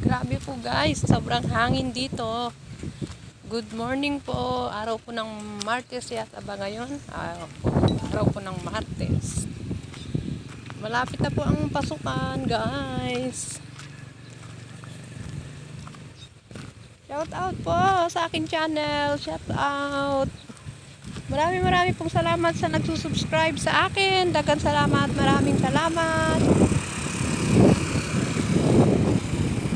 Grabe po guys, sobrang hangin dito. Good morning po. Araw po ng Martes yata ba ngayon? Araw po ng Martes. Malapit na po ang pasukan guys. Shout out po sa aking channel. Shout out. Marami pong salamat sa nagsusubscribe sa akin. Daghang salamat, maraming salamat.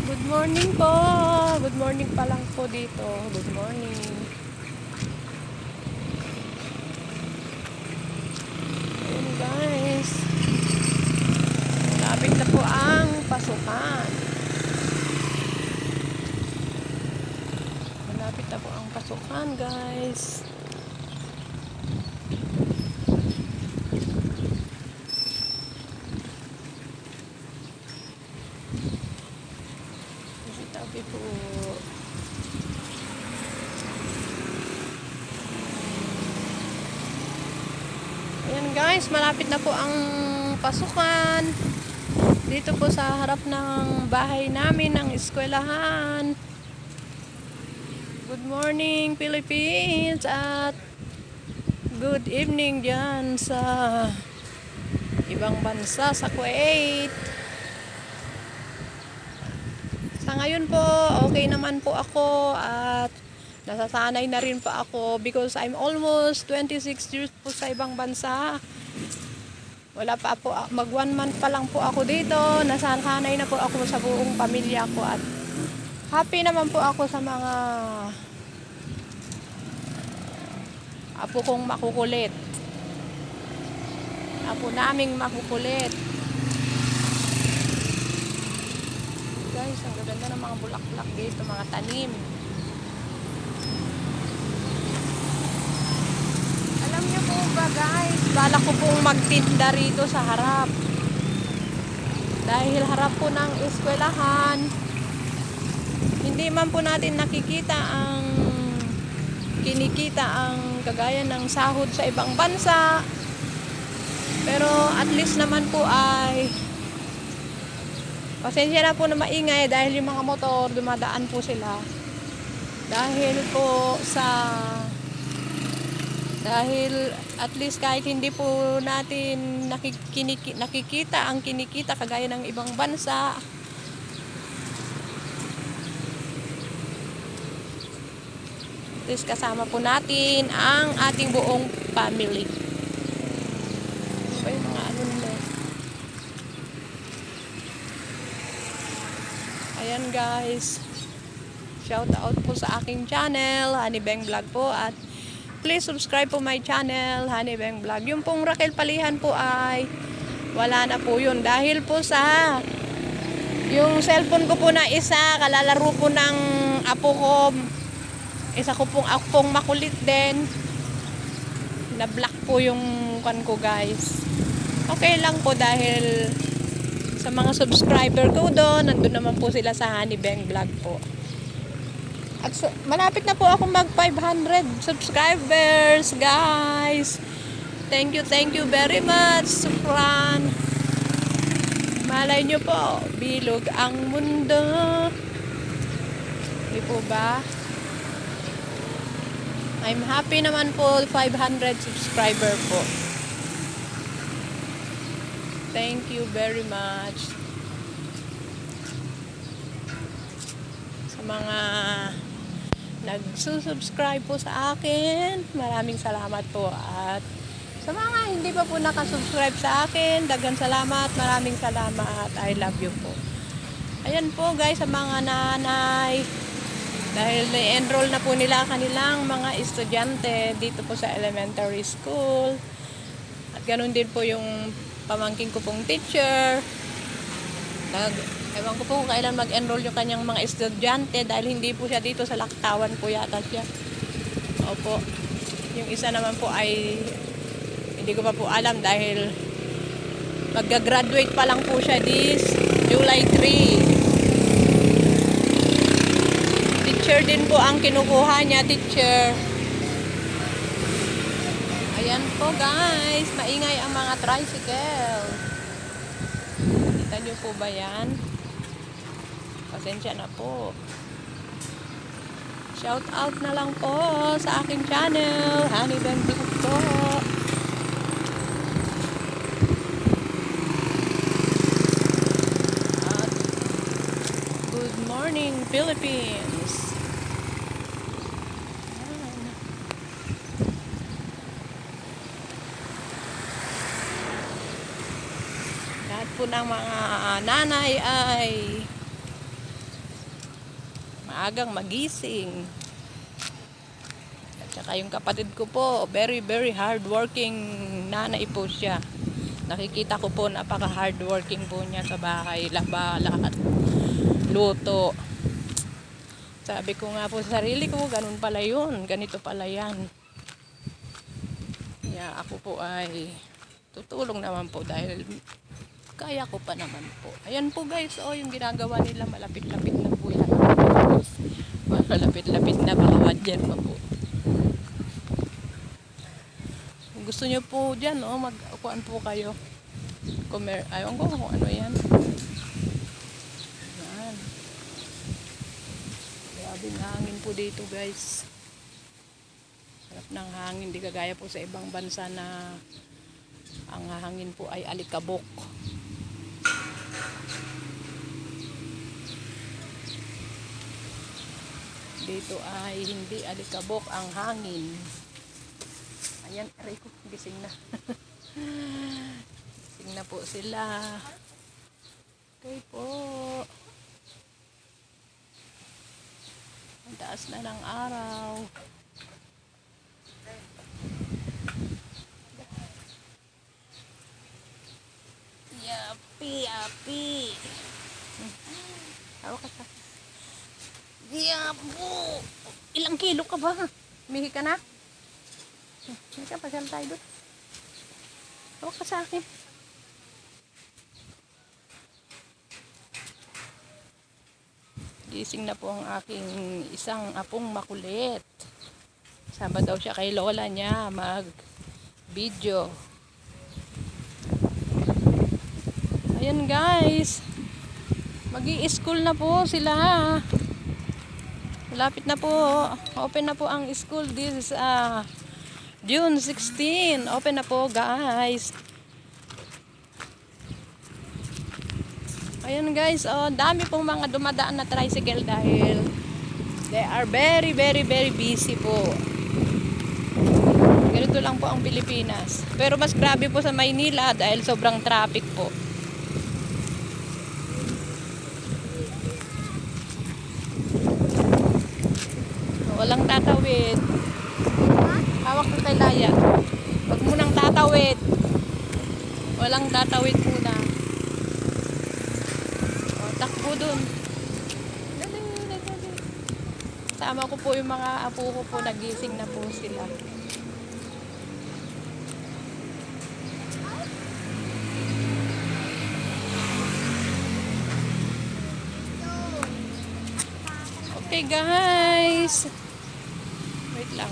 Good morning po. Good morning pa lang po dito. Good morning. Ayun guys. Malapit na po ang pasukan. Malapit na po ang pasukan guys. Tabi po. Ayan guys, malapit na po ang pasukan. Dito po sa harap ng bahay namin, ng eskwelahan. Good morning Philippines at good evening dyan sa ibang bansa, sa Kuwait. Sa ngayon po, okay naman po ako at nasasanay na rin po ako because I'm almost 26 years po sa ibang bansa. Wala pa po, mag 1 month pa lang po ako dito. Nasasanay na po ako sa buong pamilya ko at happy naman po ako sa mga apo kong makukulit. Apo naming makukulit. Guys, ang gaganda ng mga bulaklak dito, mga tanim. Alam niyo po ba guys, balak ko pong magtinda rito sa harap. Dahil harap po ng eskwelahan, hindi man po natin nakikita ang kinikita ang kagaya ng sahod sa ibang bansa. Pero at least naman po ay pasensya na po na maingay dahil yung mga motor dumadaan po sila. Dahil at least kahit hindi po natin nakikita ang kinikita kagaya ng ibang bansa, at least kasama po natin ang ating buong family. So yung mga ano nila. Ayan guys, shout out po sa aking channel, Honey Beng Vlog po, at please subscribe po my channel, Honey Beng Vlog. Yung pong Raquel Palihan po ay wala na po yun dahil po sa yung cellphone ko po na isa, kalalaro po ng apo ko, isa ko pong apong makulit din, na black po yung kan ko guys. Okay lang po dahil sa mga subscriber ko doon, nandun naman po sila sa Honey Beng Vlog po. At malapit na po ako mag 500 subscribers guys. Thank you very much. Sukran. Malay nyo po, bilog ang mundo. Di po ba? I'm happy naman po 500 subscriber po. Thank you very much sa mga nagsusubscribe po sa akin. Maraming salamat po. At sa mga hindi pa po nakasubscribe sa akin, daghang salamat, maraming salamat. I love you po. Ayan po guys, sa mga nanay, dahil na-enroll na po nila kanilang mga estudyante dito po sa elementary school. At ganun din po yung pamangking ko pong teacher. Ewan ko po kung kailan mag-enroll yung kanyang mga estudyante dahil hindi po siya dito sa Laktawan po yata siya. Opo. Yung isa naman po ay hindi ko pa po alam dahil mag-graduate pa lang po siya this July 3. Teacher din po ang kinukuha niya, teacher. Ayan po guys, maingay ang mga tricycle. Kita niyo po ba yan? Pasensya na po. Shout out na lang po sa aking channel, Honey Beng Vlog po. At good morning Philippines. Ayan. Lahat po ng mga nanay ay maagang magising. At saka yung kapatid ko po, very hardworking nanay po siya. Nakikita ko po napaka hardworking po niya sa bahay, laba, lahat, luto. Sabi ko nga po sa sarili ko, ganun pala yun, ganito pala yan. Kaya ako po ay tutulong naman po dahil kaya ko pa naman po. Ayan po guys, oh, yung ginagawa nila malapit-lapit na po yan. Malapit-lapit na, baka wadyan pa po. Kung gusto nyo po dyan, oh, magkuhan po kayo. Ayaw ko kung ano yan. Yan. Grabe na hangin po dito guys. Sarap ng hangin, di kagaya po sa ibang bansa na ang hangin po ay alikabok. Dito ay hindi alikabok ang hangin. Ayan, aray ko, gising na. Gising na po sila. Okay po. Ang taas na ng araw. Yapi. Hawak ka sa. Yabo! Ilang kilo ka ba? Mihi ka na? Hindi ka, pasyal tayo doon. Hawak ka sa akin. Gising na po ang aking isang apong makulit. Sama daw siya kay lola niya mag-video. Ayan guys. Mag-i-school na po sila. Malapit na po. Open na po ang school. This is June 16. Open na po guys. Ayan guys. Oh, dami pong mga dumadaan na tricycle dahil they are very busy po. Ganito lang po ang Pilipinas. Pero mas grabe po sa Maynila dahil sobrang traffic po. Walang tatawid. Hawak ka kay Laya. Huwag mo nang tatawid. Walang tatawid muna. O, takbo dun. Dali. Sama ko po yung mga apo ko po. Nagising na po sila. Okay guys. Wait lang.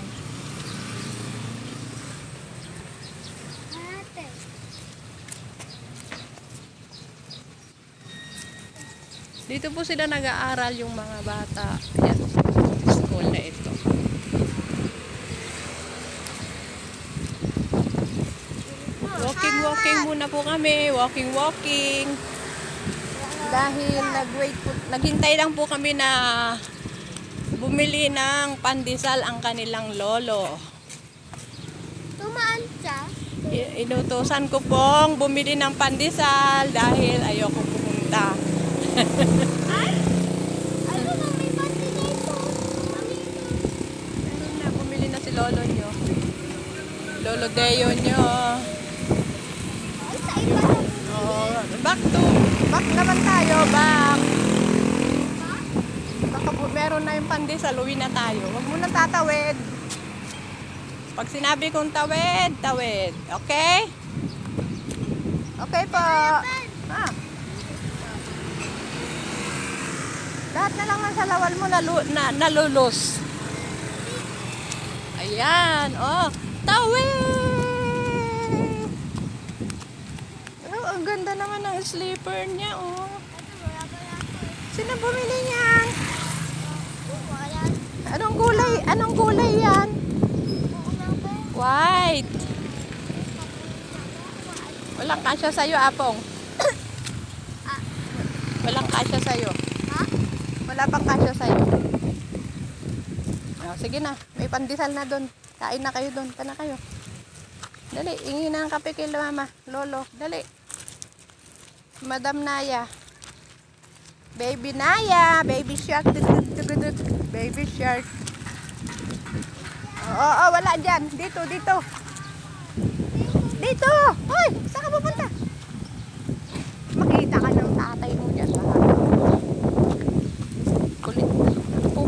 Dito po sila nag-aaral yung mga bata. Ayan, school na ito. Walking muna po kami. Walking. Dahil naghintay lang po kami na bumili ng pandesal ang kanilang lolo. Tumaan siya? Inutusan ko pong bumili ng pandesal dahil ayoko pumunta. Ay? Ano na may pati dito? Meron na, bumili na si lolo nyo. Lolo Deo nyo. Ay, sa iba na. Oh, back naman tayo, back. Baka po meron na yung pandesal, uwi na tayo. Huwag mo nang tatawid. Pag sinabi kong tawid. Okay? Okay po. Ah. Lahat na lang ng salawal mo nalulos. Ayan, oh. Tawid! Oh, ang ganda naman ng slipper niya, oh. Sino bumili niyan? Anong kulay? Anong kulay yan? White. Walang kasya sa'yo, Apong. Walang kasya sa'yo. Wala pang kasya sa'yo. Oh, sige na, may pandesal na doon. Kain na kayo doon. Kana kayo. Dali, ingi na ang kape kay mama. Lolo, dali. Madam Naya. Baby Naya. Baby shark. Baby shark. Oo, wala dyan. Dito, dito. Dito. Hoy, saan ka pupunta? Makita ka ng tatay mo dyan. Kulit po.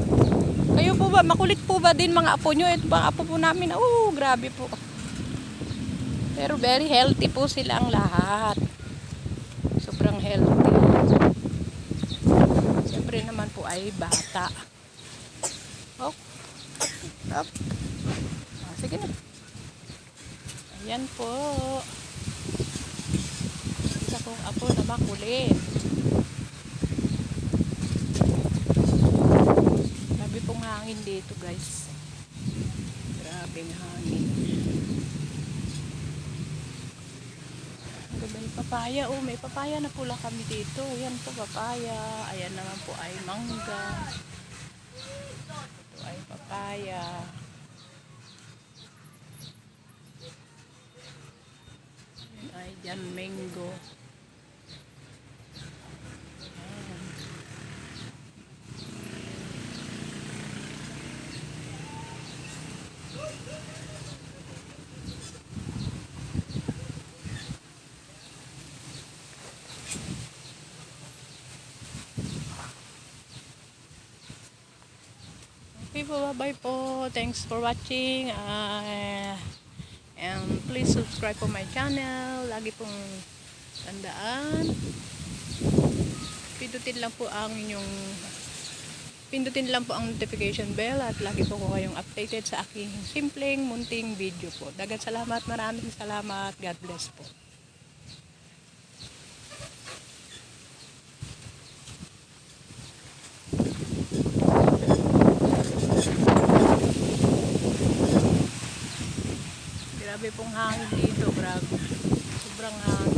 Kayo po ba, makulit po ba din mga apo nyo? Ito bang apo po namin? Oh, grabe po. Pero very healthy po silang lahat. Sobrang healthy. Siyempre naman po ay bata. Oh. Up. Ah, sige na. Ayan po. Isa kong apo na makulit. Grabe pong hangin dito, guys. Grabeng hangin. May papaya. Oh, may papaya na pula kami dito. Yan po papaya. Ayan naman po ay mangga. Ito ay papaya. Ayan ay dyan mango. Ayan. Okay po, bye po. Thanks for watching. And please subscribe po my channel. Lagi pong tandaan. Pindutin lang po ang notification bell at lagi po ko kayong updated sa aking simpleng munting video po. Dagat salamat, maraming salamat. God bless po. Grabe pong hangin dito, grabe. Sobrang hangin.